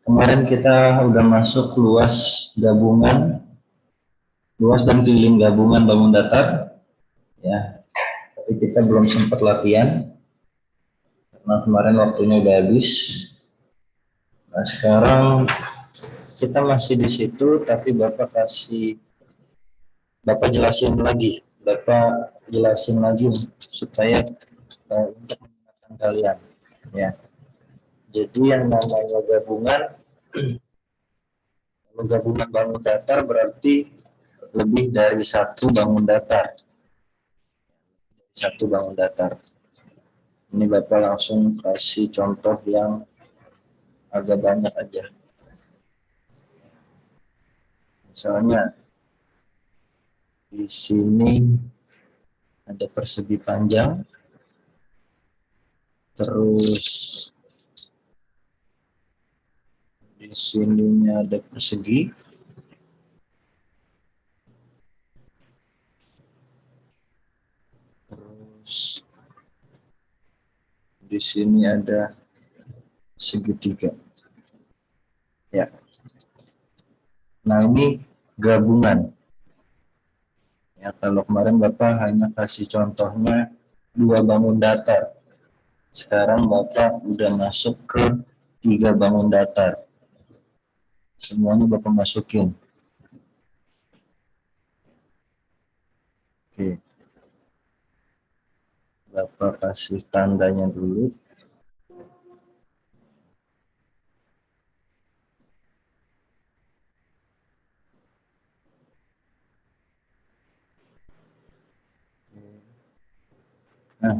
Kemarin kita udah masuk luas gabungan, luas dan keliling gabungan bangun datar, ya. Tapi kita belum sempat latihan karena kemarin waktunya udah habis. Nah sekarang kita masih di situ, tapi Bapak jelasin lagi supaya untuk mengingatkan kalian, ya. Jadi yang namanya gabungan bangun datar berarti lebih dari satu bangun datar. Ini Bapak langsung kasih contoh yang agak banyak aja. Misalnya di sini ada persegi panjang, terus di sininya ada persegi, terus di sini ada segitiga. Ya. Nah ini gabungan. Ya, kalau kemarin Bapak hanya kasih contohnya 2 bangun datar. Sekarang Bapak udah masuk ke 3 bangun datar. Semuanya Bapak masukin. Oke. Bapak kasih tandanya dulu. Nah,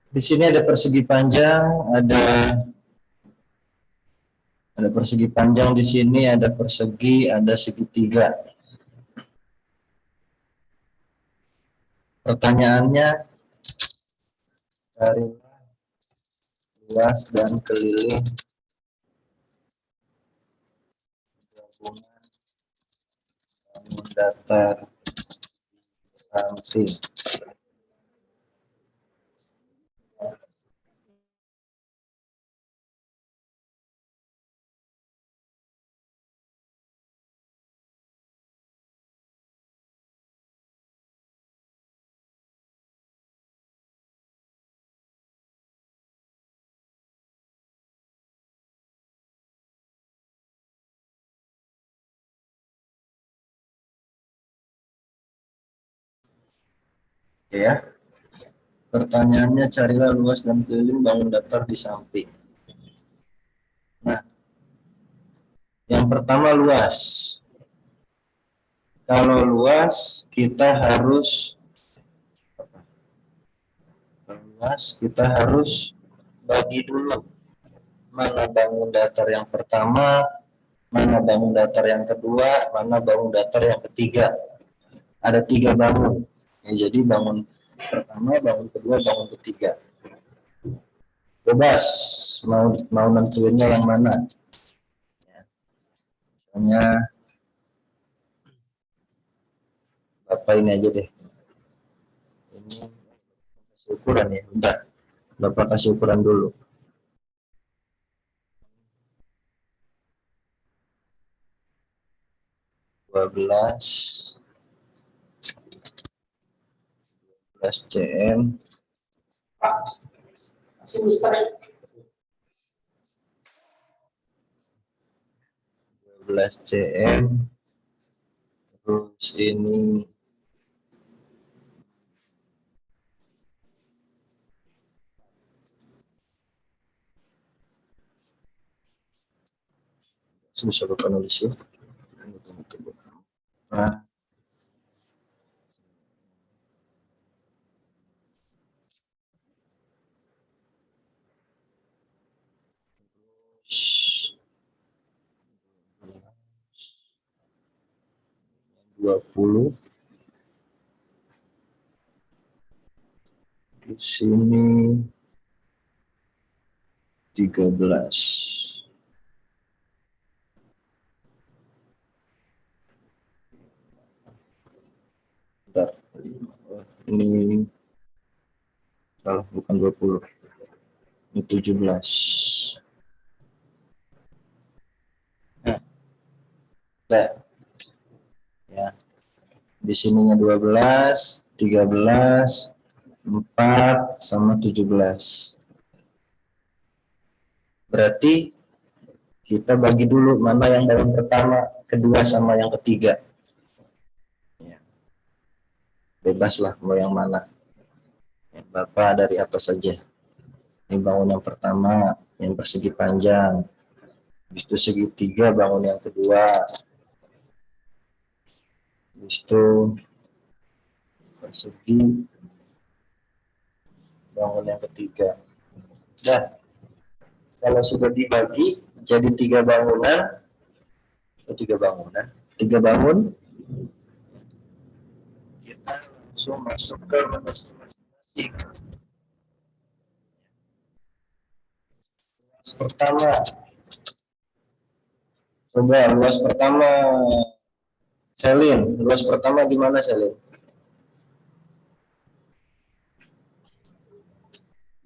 di sini ada persegi panjang, ada persegi panjang di sini, ada persegi, ada segitiga. Pertanyaannya, carilah luas dan keliling gabungan bangun datar samping. Ya, pertanyaannya carilah luas dan keliling bangun datar di samping. Nah, yang pertama luas. Kalau luas kita harus bagi dulu mana bangun datar yang pertama, mana bangun datar yang kedua, mana bangun datar yang ketiga. Ada 3 bangun. Ya, jadi bangun pertama, bangun kedua, bangun ketiga. Bebas mau nentuinnya yang mana. Misalnya Bapak ini aja deh. Ini kasih ukuran ya. Udah. Bapak kasih ukuran dulu. Dua belas cm. Masih bisa. 12 cm. Terus ini susah Bapak nulis ya. Nah, dua puluh di sini 13. Bentar. Ini salah, bukan 20. Ini 17. Nah, ya. Di sininya 12, 13, 4 sama 17. Berarti kita bagi dulu mana yang bangun pertama, kedua sama yang ketiga. Ya. Bebas lah mau yang mana. Ya, Bapak dari apa saja. Ini bangun yang pertama, yang persegi panjang. Habis itu segitiga bangun yang kedua. Habis itu persegi bangun yang ketiga. Nah, kalau sudah dibagi jadi tiga bangunan, tiga bangun, kita langsung masuk ke rumus masing-masing. Pertama, coba luas pertama, Selin, luas pertama gimana Selin?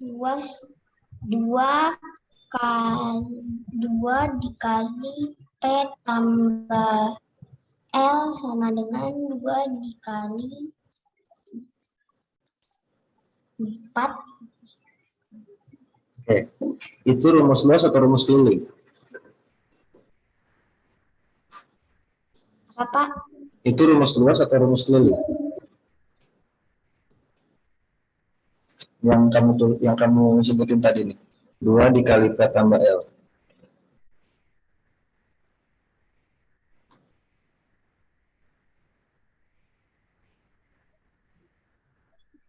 Luas 2 dikali P tambah L sama dengan 2 dikali 4. Oke, itu rumus luas atau rumus keliling? Apa? Itu rumus luas atau rumus keliling? Yang kamu sebutin tadi nih. 2 dikali P tambah L.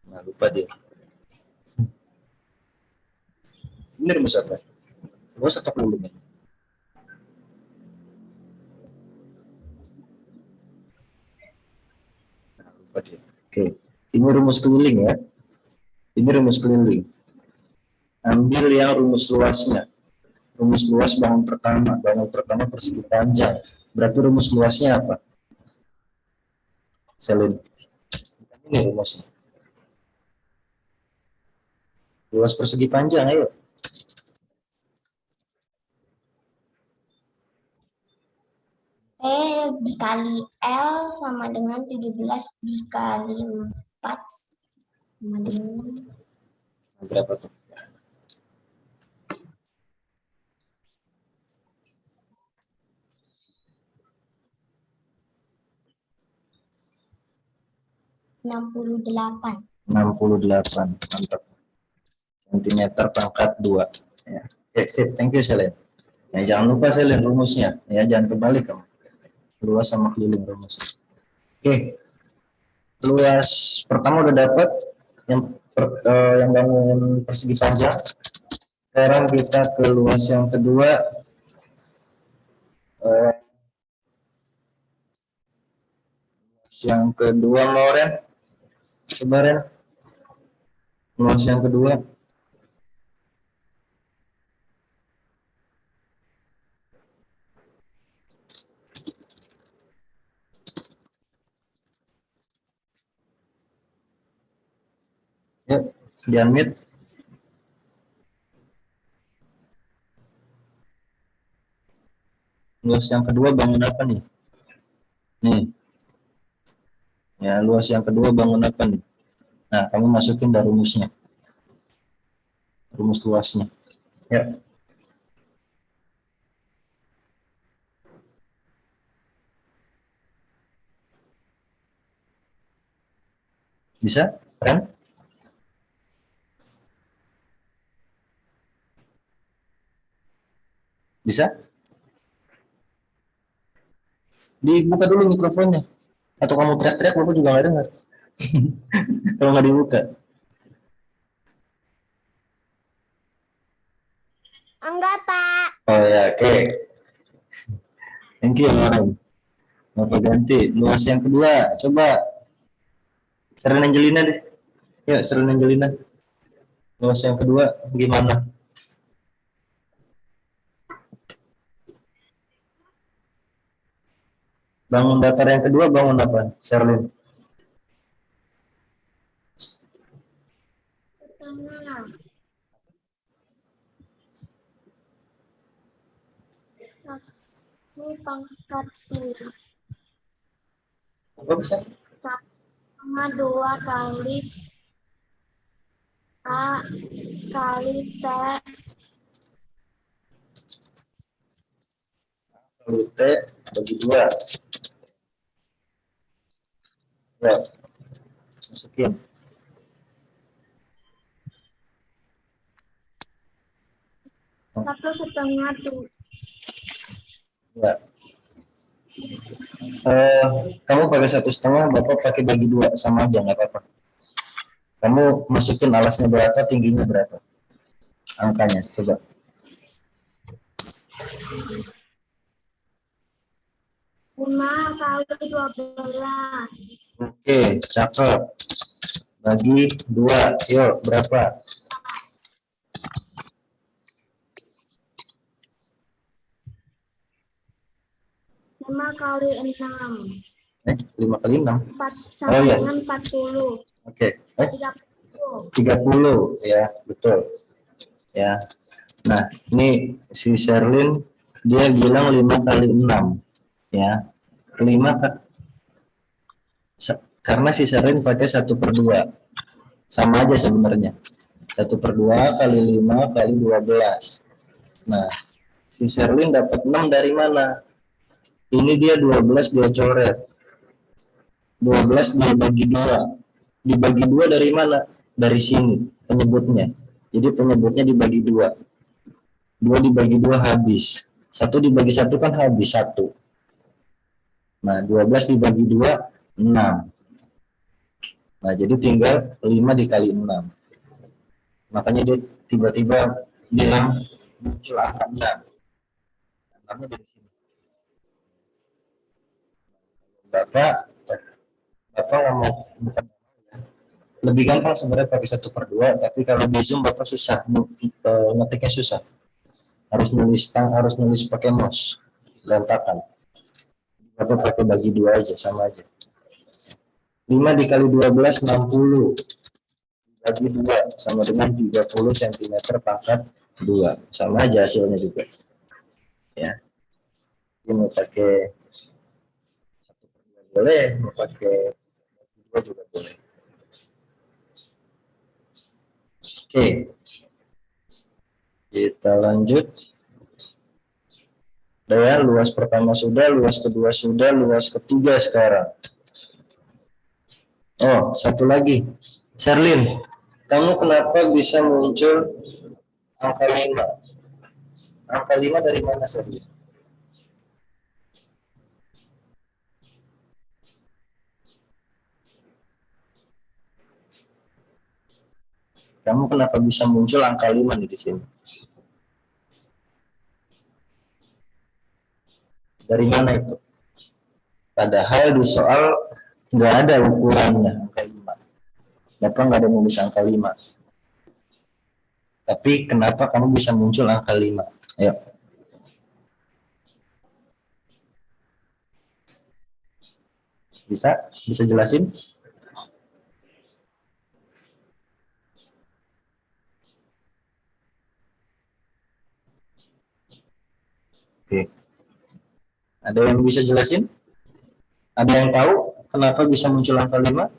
Nah, lupa dia. Ini rumus apa? Luas atau keliling? Nah, lupa dia. Oke, ini rumus keliling ya. Ini rumus keliling. Ambil yang rumus luasnya. Rumus luas bangun pertama persegi panjang. Berarti rumus luasnya apa? Selin. Ini rumusnya. Luas persegi panjang, ayo. P dikali L sama dengan 17 dikali 4 sama dengan Berapa tuh? 68. 68. Mantap. Sentimeter pangkat 2. Ya. Oke, sip. Thank you, Selin. Ya, jangan lupa Selin rumusnya. Ya, jangan kebalik kamu. Luas sama keliling rumusnya. Oke. Luas pertama udah dapat yang bangun persegi panjang. Sekarang kita ke luas yang kedua. Yang kedua mau Ren? Coba Ren. Luas yang kedua. Yuk, di unmute. Luas yang kedua bangun apa nih? Nih. Ya, luas yang kedua bangun apa nih? Nah, kamu masukin dari rumusnya. Rumus luasnya. Ya. Bisa? Ren? Bisa? Dibuka dulu mikrofonnya. Atau kamu teriak-teriak, Bapak juga nggak dengar. Kalau nggak dibuka. Enggak, Pak. Oh ya, oke. Okay. Thank you, Ren. Bapak ganti. Luas yang kedua, coba. Seren Angelina deh. Yuk, Seren Angelina. Luas yang kedua, gimana? Bangun datar yang kedua, bangun apa? Sherlyn. pangkat 3 Apa bisa? sama 2 kali A kali T Kali T bagi 2. Ya, masukin. 1/2 tuh. Ya. Kamu pakai 1/2, Bapak pakai bagi 2, sama aja nggak apa-apa. Kamu masukin alasnya berapa, tingginya berapa, angkanya coba. Lima kali 12. Oke, cakep. Bagi 2, yuk berapa? 5 kali 6. 5 kali 6. 4 sama Oh, iya. dengan 40. Oke. 30. 30 ya, betul. Ya. Nah, ini si Sherlyn dia bilang 5 kali 6. Ya. 5 karena si Sherlyn pakai 1/2. Sama aja sebenarnya. 1/2 kali 5 kali 12. Nah, si Sherlyn dapat 6 dari mana? Ini dia 12 dia coret. 12 dia bagi 2. Dibagi 2 dari mana? Dari sini penyebutnya. Jadi penyebutnya dibagi 2. 2 dibagi 2 habis. 1 dibagi 1 kan habis 1. Nah, 12 dibagi 2, 6. Nah, jadi tinggal 5 dikali 6. Makanya dia tiba-tiba bilang muncul angkanya. Angkanya dari sini. Bapak nggak mau, bukan, lebih gampang sebenarnya pakai 1/2, tapi kalau di Zoom Bapak susah, ngetiknya susah. Harus nulis pakai mouse, berantakan. Bapak pakai bagi 2 aja, sama aja. 5 dikali 12, 60. Bagi 2, sama dengan 30 cm pangkat 2. Sama aja hasilnya juga. Ya. Ini mau pakai 1/2 boleh, mau pakai 2 juga boleh. Oke. Kita lanjut. Udah ya, luas pertama sudah, luas kedua sudah, luas ketiga sekarang. Oh, satu lagi. Sherlyn, kamu kenapa bisa muncul angka 5? Angka 5 dari mana, Sherlyn? Kamu kenapa bisa muncul angka 5 di sini? Dari mana itu? Padahal di soal nggak ada ukurannya angka 5. Bapak nggak ada nulis angka 5. Tapi kenapa kamu bisa muncul angka 5? Ayo. Bisa jelasin? Oke. Ada yang bisa jelasin? Ada yang tahu kenapa bisa muncul angka 5?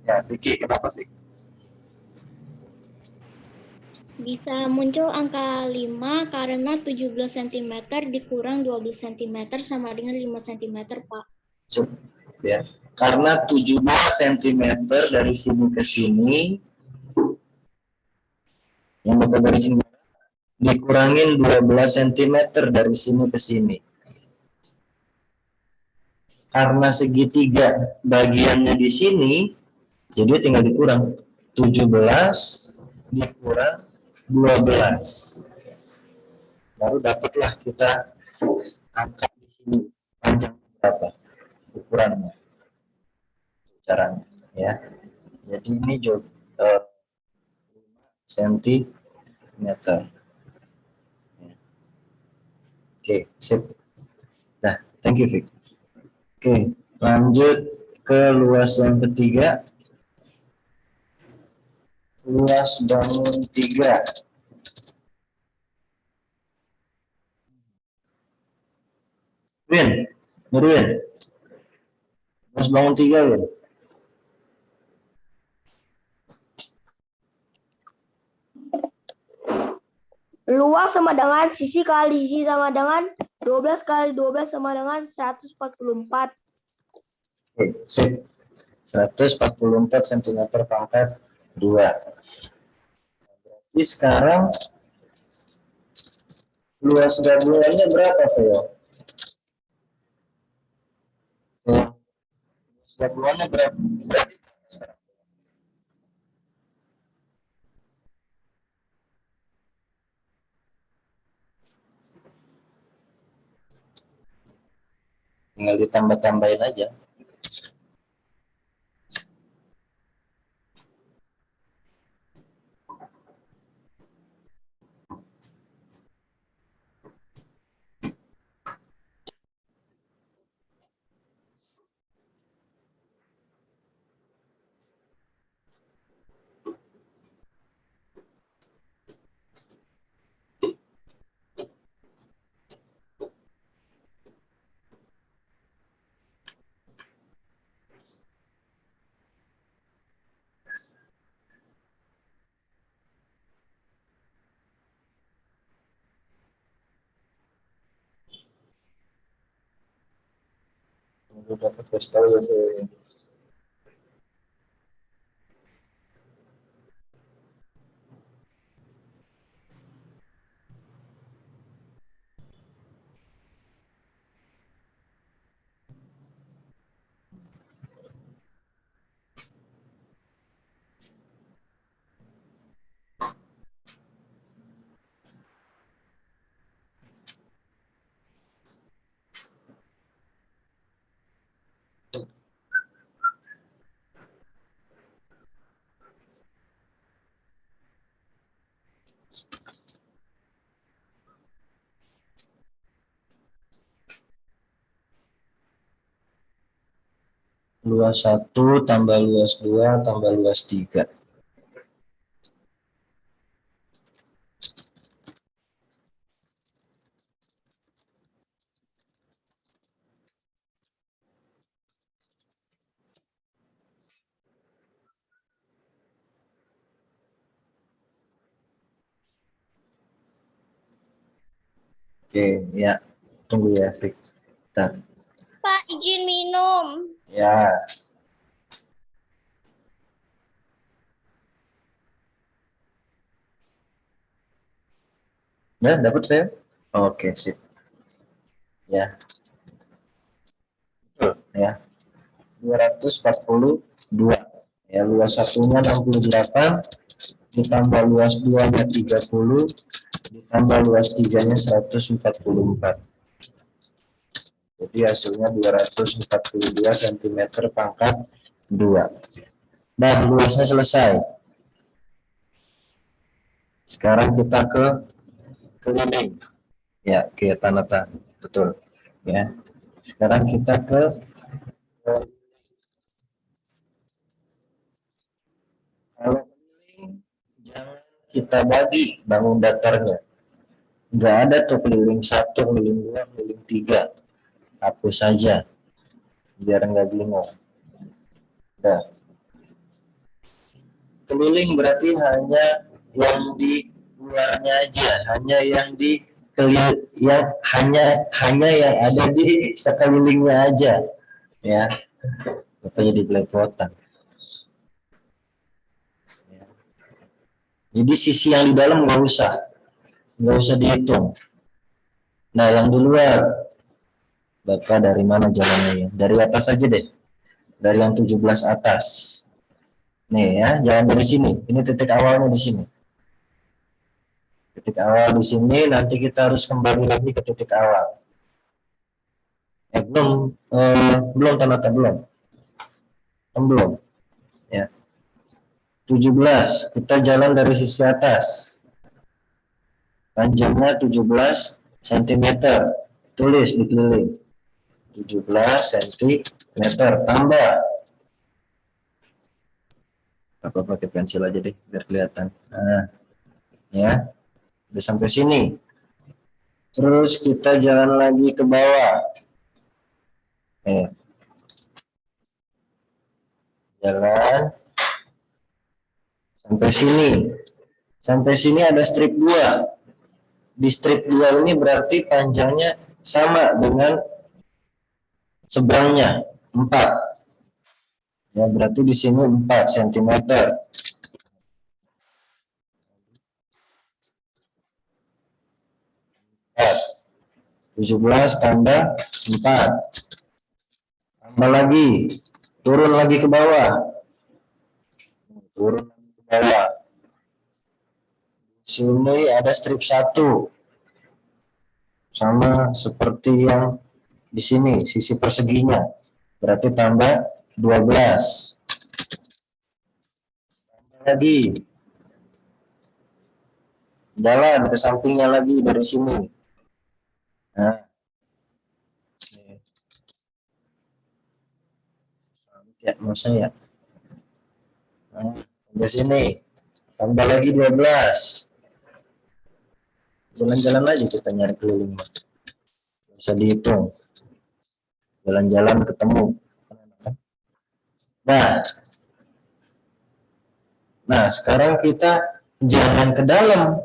Ya, Vicky, kenapa Vicky? Bisa muncul angka 5 karena 17 cm dikurang 12 cm sama dengan 5 cm, Pak. Ya. Karena 17 cm dari sini ke sini, yang Bapak dari sini, dikurangin 12 cm dari sini ke sini. Karena segitiga bagiannya di sini, jadi tinggal dikurang 17 dikurang 12. Baru dapatlah kita angka di sini panjang berapa ukurannya, caranya ya. Jadi ini juga 5 cm. Oke, sip. Nah, thank you, Vic. Oke, lanjut ke luas yang ketiga. Luas bangun 3. Win, Nurwin. Mas bangun 3, Win. Luas sama dengan sisi kali sisi sama dengan 12 kali 12 sama dengan 144. Oke, sip. 144 cm pangkat 2. Jadi sekarang luas gabungannya berapa, Veo? Luas gabungannya berapa? Tinggal ditambah-tambahin aja. Udah dapat kasih tahu ya, Veo. Luas 1 tambah luas 2 tambah luas 3. Oke, ya. Tunggu ya, Fik. Bentar. Pak, izin minum. Ya. Nah, dapat, Veo? Oke, sip. Ya. Betul, ya. 242. Ya, luas satunya 68, ditambah luas 2-nya 30, ditambah luas 3-nya 144. Jadi hasilnya 242 cm pangkat 2. Nah, luasnya selesai. Sekarang kita ke keliling. Ya, ke tanah. Betul. Ya. Sekarang kita ke kalau keliling jangan kita bagi bangun datarnya. Nggak ada tuh keliling 1, keliling 2, keliling 3. Hapus saja biar nggak bingung. Nah, keliling berarti hanya yang di luarnya aja, hanya yang di hanya yang ada di sekelilingnya aja, ya. Apa jadi belepotan? Ya. Jadi sisi yang di dalam nggak usah dihitung. Nah, yang di luar, Bapak dari mana jalannya ya? Dari atas aja deh, dari yang 17 atas. Nih ya, jangan dari sini. Ini titik awalnya di sini. Titik awal di sini, nanti kita harus kembali lagi ke titik awal. Belum Tanata, belum. Ya. 17, kita jalan dari sisi atas. Panjangnya 17 cm. Tulis di keliling. 17 cm tambah. Apa pakai pensil aja deh biar kelihatan. Nah, ya. Udah sampai sini. Terus kita jalan lagi ke bawah. Jalan sampai sini. Sampai sini ada strip 2. Di strip 2 ini berarti panjangnya sama dengan seberangnya 4. Ya, berarti di sini 4 cm. 17 tambah 4. Tambah lagi. Turun lagi ke bawah. Turun lagi ke bawah. Di sini ada strip 1. Sama seperti yang di sini, sisi perseginya. Berarti tambah 12. Tambah lagi. Jalan ke sampingnya lagi dari sini. Nah. Ya, mau saya. Nah, sampai sini. Tambah lagi 12. Jalan-jalan aja kita nyari keliling. Bisa dihitung. Jalan-jalan ketemu. Nah, sekarang kita jangan ke dalam.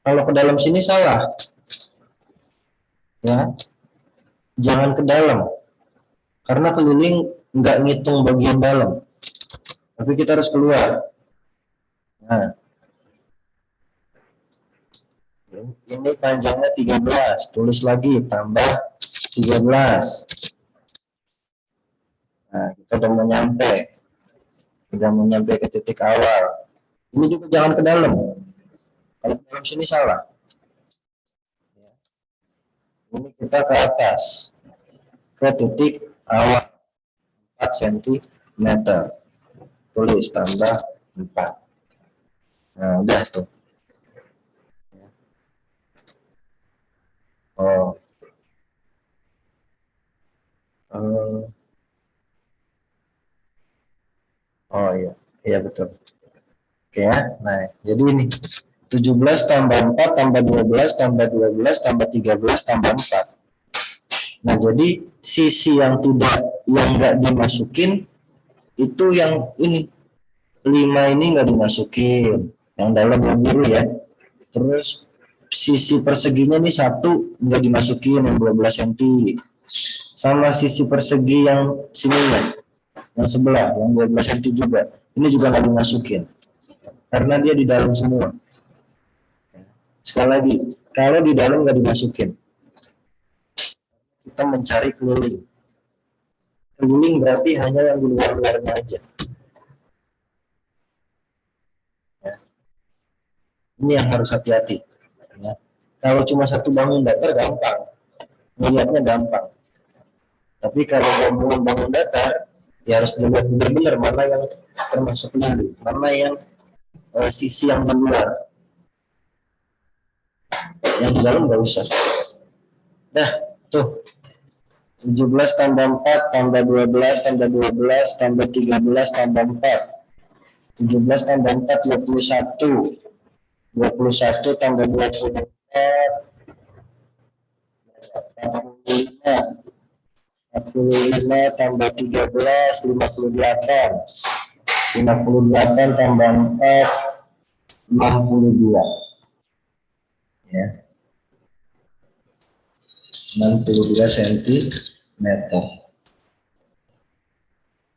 Kalau ke dalam sini salah. Ya. Jangan ke dalam. Karena keliling nggak ngitung bagian dalam. Tapi kita harus keluar. Nah. Ini panjangnya 13. Tulis lagi tambah 13. Nah, kita udah mau nyampe. Sudah mau nyampe ke titik awal. Ini juga jangan ke dalam. Kalau ke dalam sini salah. Ini kita ke atas. Ke titik awal 4 cm. Tulis tambah 4. Nah, udah tuh. Oh. Oh iya. Iya betul. Oke ya. Nah, jadi ini 17 tambah 4 tambah 12 tambah 12 tambah 13 tambah 4. Nah, jadi sisi yang enggak dimasukin itu yang ini 5 ini enggak dimasukin, yang dalam yang biru ya. Terus sisi perseginya ini 1 enggak dimasukin yang 12 cm. Sama sisi persegi yang sininya, yang sebelah yang 12 cm juga. Ini juga enggak dimasukin. Karena dia di dalam semua. Sekali lagi, kalau di dalam enggak dimasukin. Kita mencari keliling. Keliling berarti hanya yang di luar-luarnya aja. Ya. Ini yang harus hati-hati. Ya. Kalau cuma satu bangun datar gampang, melihatnya gampang. Tapi kalau bangun datar, ya harus dilihat benar-benar mana yang termasuk keliling, mana yang sisi yang di luar. Yang di dalam nggak usah. Nah, tuh. 17 tambah 4 tambah 12 tambah 12 tambah 13 tambah 4. 17 tambah 4 21. 21 tambah 24 45. 45 tambah 13 58. 58 tambah 4 62. Ya. 62 cm.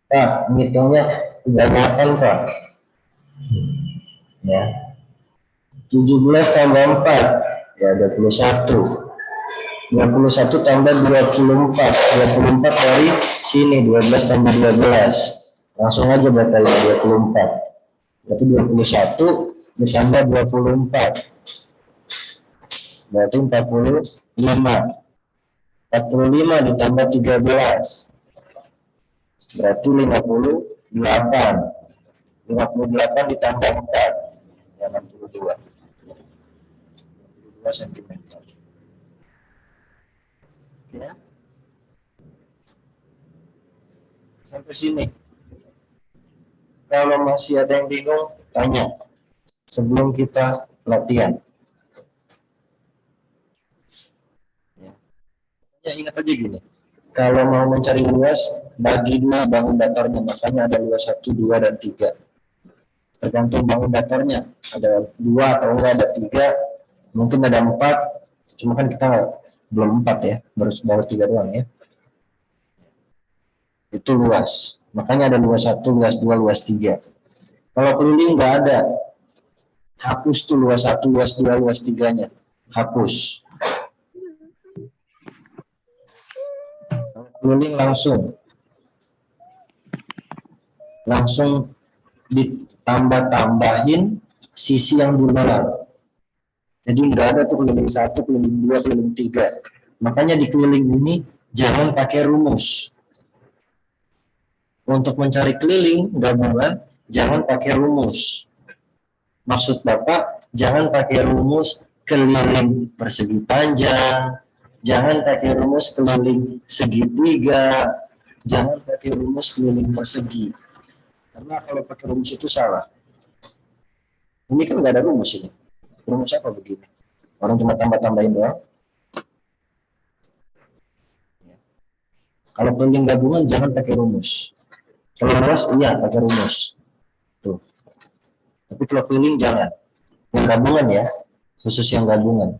Pak, ngitungnya kebanyakan Pak. Ya. 17 tambah 4 ya 21. 21 tambah 24. 24 dari sini 12 tambah 12. Langsung aja Bapak 24. Berarti 21 ditambah 24. Berarti 45. 45 ditambah 13. Berarti 58. 58 ditambah 4. Ya 62. 62 cm. Ya. Sampai sini. Kalau masih ada yang bingung, tanya sebelum kita latihan. Ya ingat aja gini. Kalau mau mencari luas, bagi dua bangun datarnya, makanya ada luas 1, 2, dan 3. Tergantung bangun datarnya, ada 2 atau enggak, ada 3, mungkin ada 4, cuma kan kita belum 4 ya, baru 3 doang ya. Itu luas, makanya ada luas 1, luas 2, luas 3. Kalau keliling nggak ada, hapus tuh luas 1, luas 2, luas 3-nya, hapus. Keliling langsung ditambah-tambahin sisi yang di luar. Jadi nggak ada tuh keliling 1, keliling 2, keliling 3. Makanya di keliling ini jangan pakai rumus. Untuk mencari keliling gabungan jangan pakai rumus. Maksud Bapak jangan pakai rumus keliling persegi panjang, jangan pakai rumus keliling segitiga, jangan pakai rumus keliling persegi. Karena kalau pakai rumus itu salah. Ini kan nggak ada rumus ini. Rumus apa begini? Orang cuma tambah-tambahin doang. Kalau keliling gabungan jangan pakai rumus. Kalau luas iya pakai rumus. Tuh. Tapi kalau keliling jangan. Yang gabungan ya, khusus yang gabungan.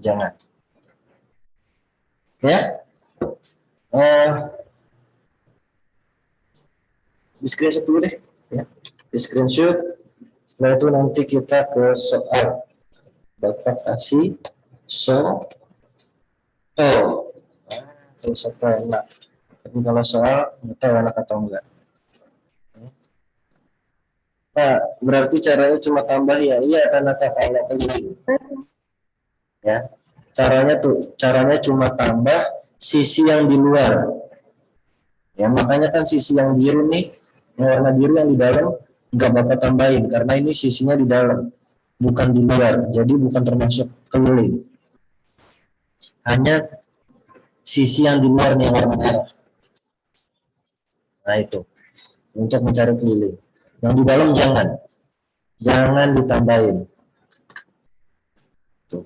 Jangan. Ya. Di screenshot dulu deh. Ya. Di screenshot. Setelah itu nanti kita ke soal. Bapak kasih soal. Kalau soal enak. Tapi kalau soal, kita enak atau enggak. Nah, berarti caranya cuma tambah ya. Iya, karena kalau keliling. Ya. Caranya cuma tambah sisi yang di luar. Ya, makanya kan sisi yang biru nih, yang warna biru yang di dalam nggak Bapak tambahin karena ini sisinya di dalam, bukan di luar. Jadi bukan termasuk keliling. Hanya sisi yang di luar nih yang warna merah. Nah, itu. Untuk mencari keliling. Yang di dalam jangan ditambahin. Tuh.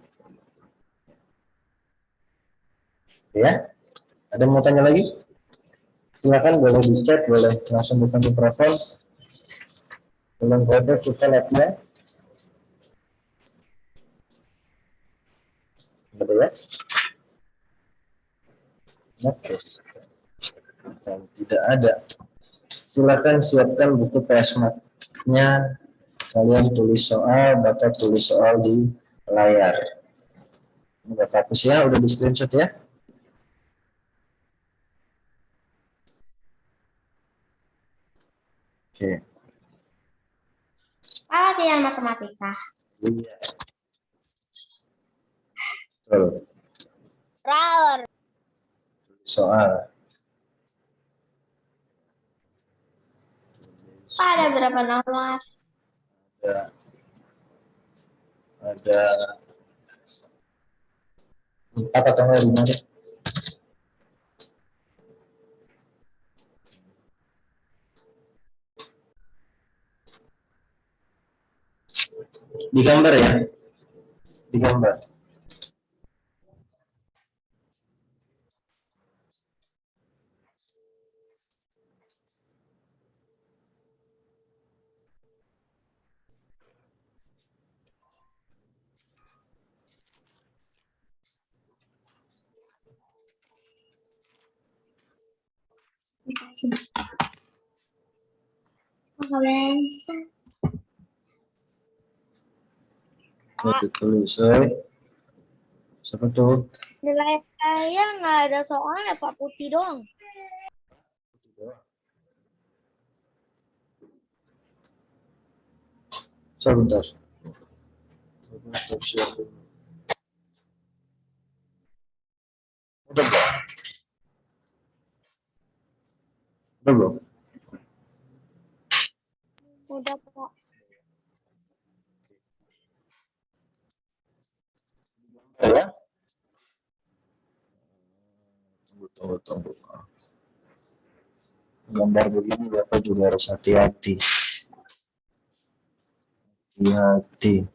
Ya, ada yang mau tanya lagi? Silakan, boleh di chat, boleh langsung buka mikrofon. Belum kode kita lihatnya. Betul ya? Oke. Dan tidak ada. Silakan siapkan buku PS-nya. Kalian tulis soal, Bapak tulis soal di layar. Ini Bapak hapus ya, udah di screenshot ya. Oke. Latihan matematika. Iya. Betul. Soal. Ada berapa nomor? Ada 4 atau 5 deh. Digambar ya. Digambar. Ini ditulis. Siapa tuh? Nilai saya nggak ada soalnya Pak, putih doang. Sebentar. Udah belum? Udah belum? Udah Pak. Ya? Tunggu. Gambar begini Bapak juga harus hati-hati. Hati-hati.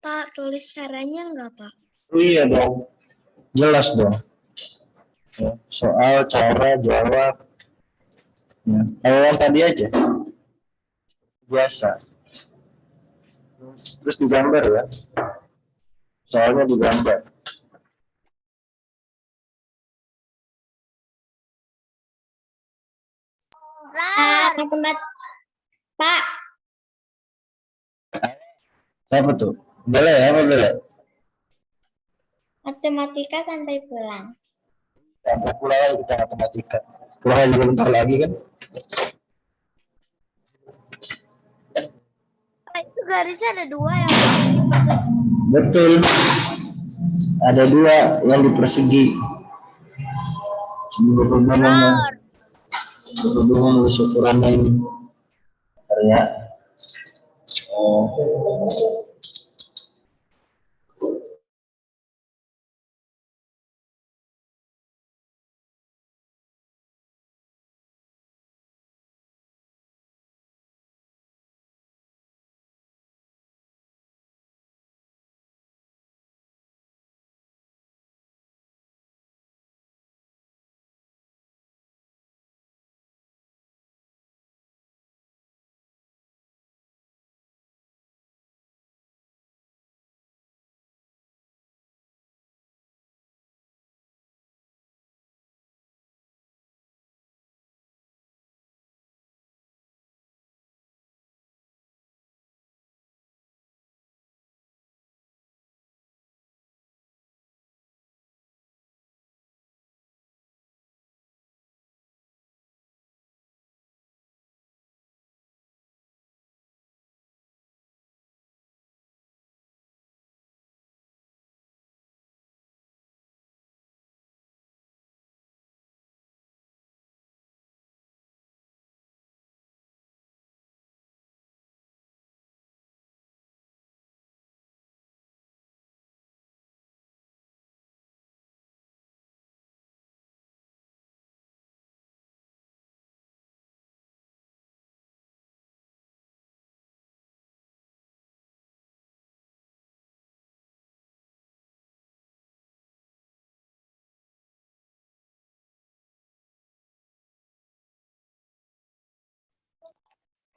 Pak, tulis caranya nggak, Pak? Iya dong, jelas dong. Ya, soal cara jawab. Ya. Kalau yang tadi aja, biasa. Terus digambar ya, soalnya digambar. Pak, Apa tuh? Boleh ya, apa boleh? matematika sampai pulang. Sampai pulang lagi kita matematika. Pulang juga bentar lagi kan? Pak, itu garisnya ada 2 yang dipersegi. Betul. Ada 2 yang dipersegi. Berhubungan dengan ukuran ini. Ya. Oh.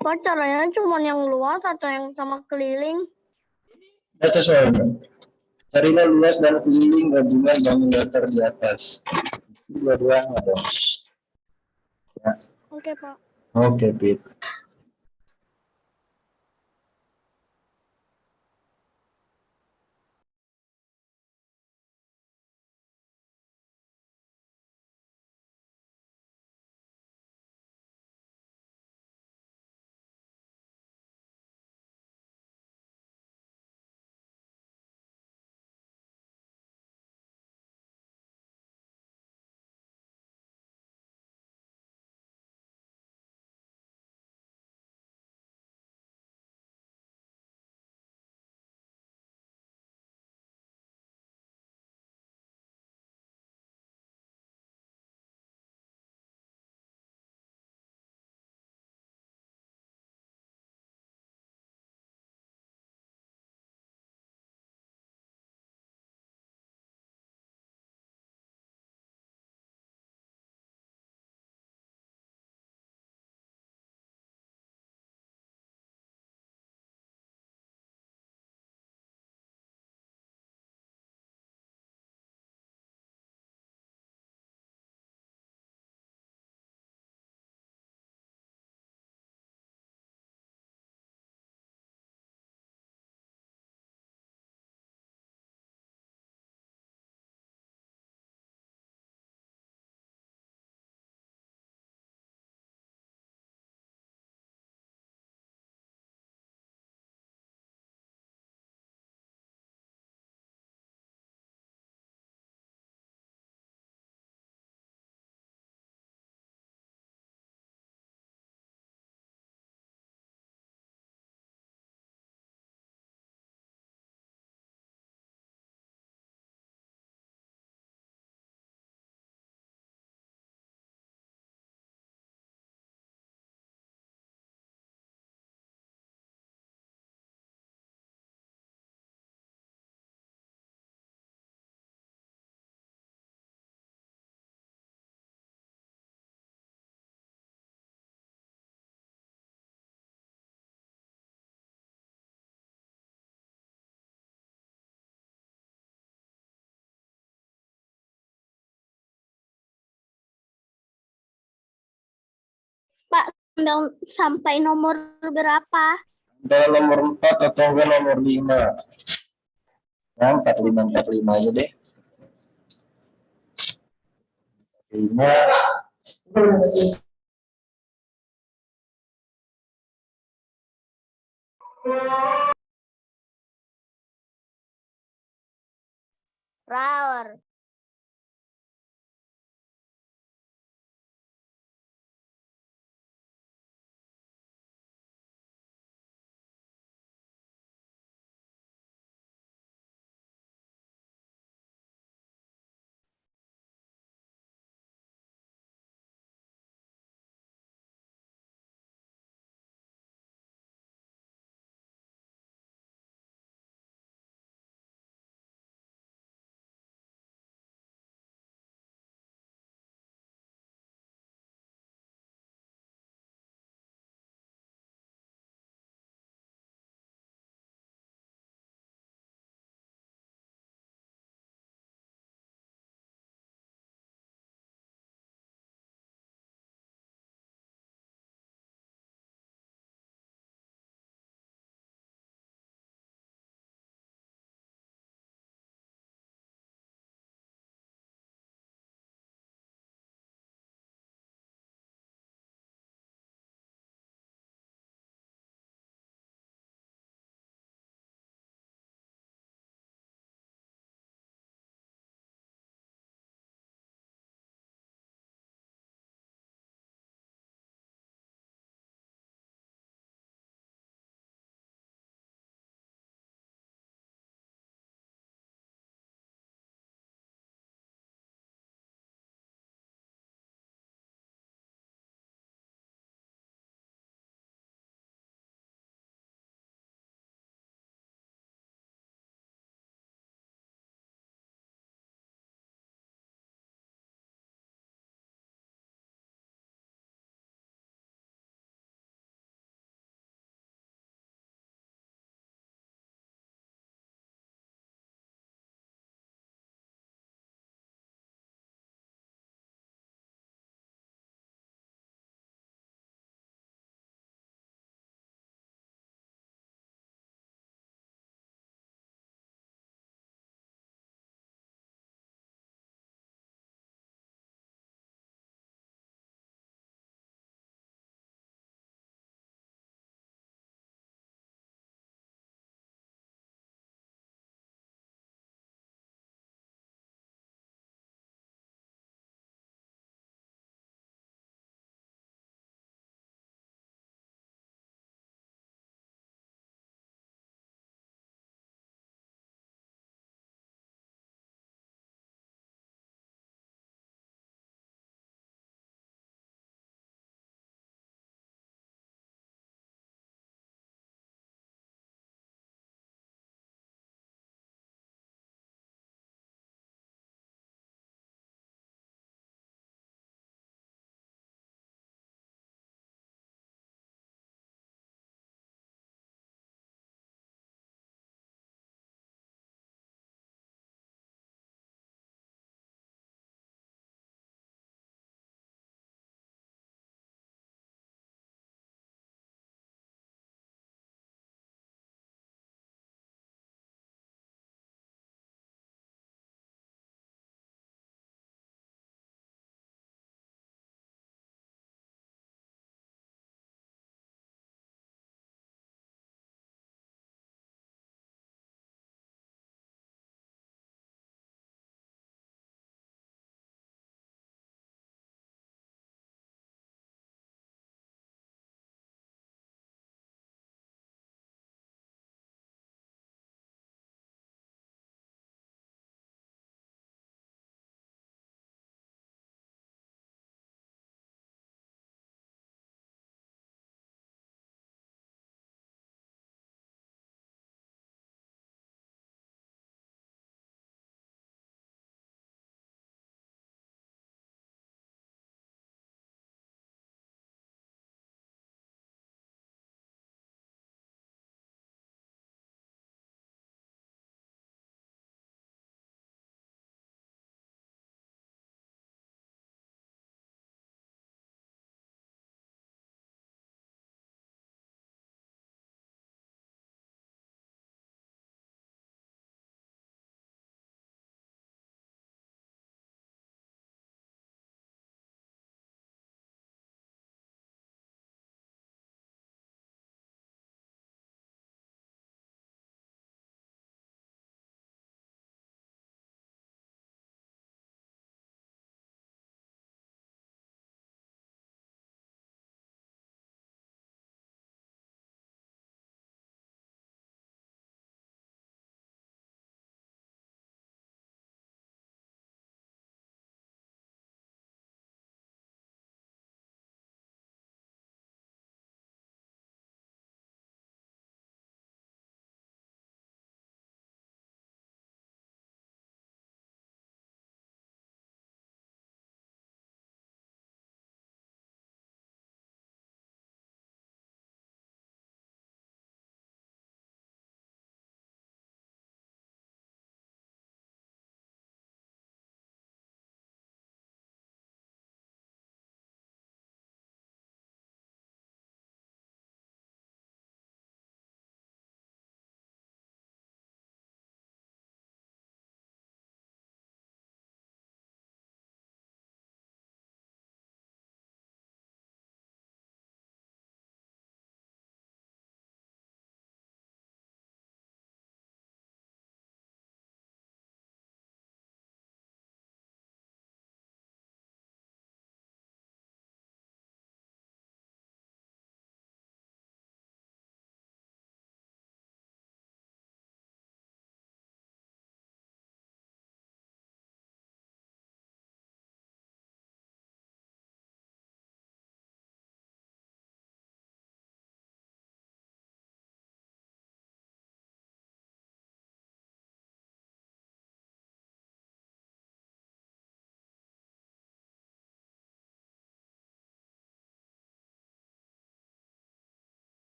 Pak, caranya cuma yang luas atau yang sama keliling? Data soalnya. Carilah luas dan keliling gabungan bangun datar di atas. Dua-duanya dong. Ya. Oke, Pak. Oke, Pit. Pak, sampai nomor berapa? Antara nomor 4 atau enggak nomor 5. Nah, 45 aja deh. 5. Raur.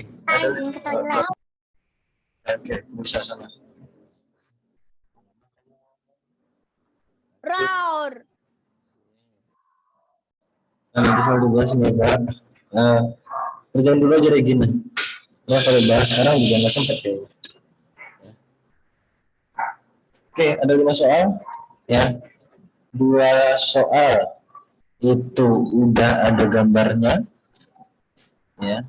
Izin ke toilet. Oke, bisa sana. Roar. Nah, nanti saya bahas semoga kerjaan dulu aja deh gini. Nah, kalau bahas sekarang juga nggak sempet ya. Oke, ada 5 soal. Ya, 2 soal itu udah ada gambarnya. Ya,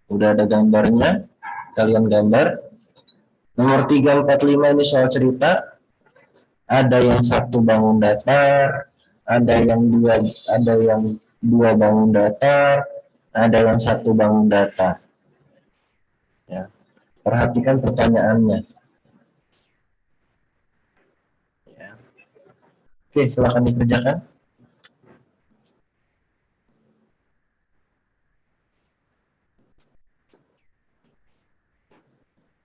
udah ada gambarnya. Kalian gambar. Nomor 3, 4, 5 ini soal cerita. Ada yang 1 bangun datar, ada yang 2 bangun datar, ada yang 1 bangun datar. Ya. Perhatikan pertanyaannya. Ya. Oke, silakan dikerjakan.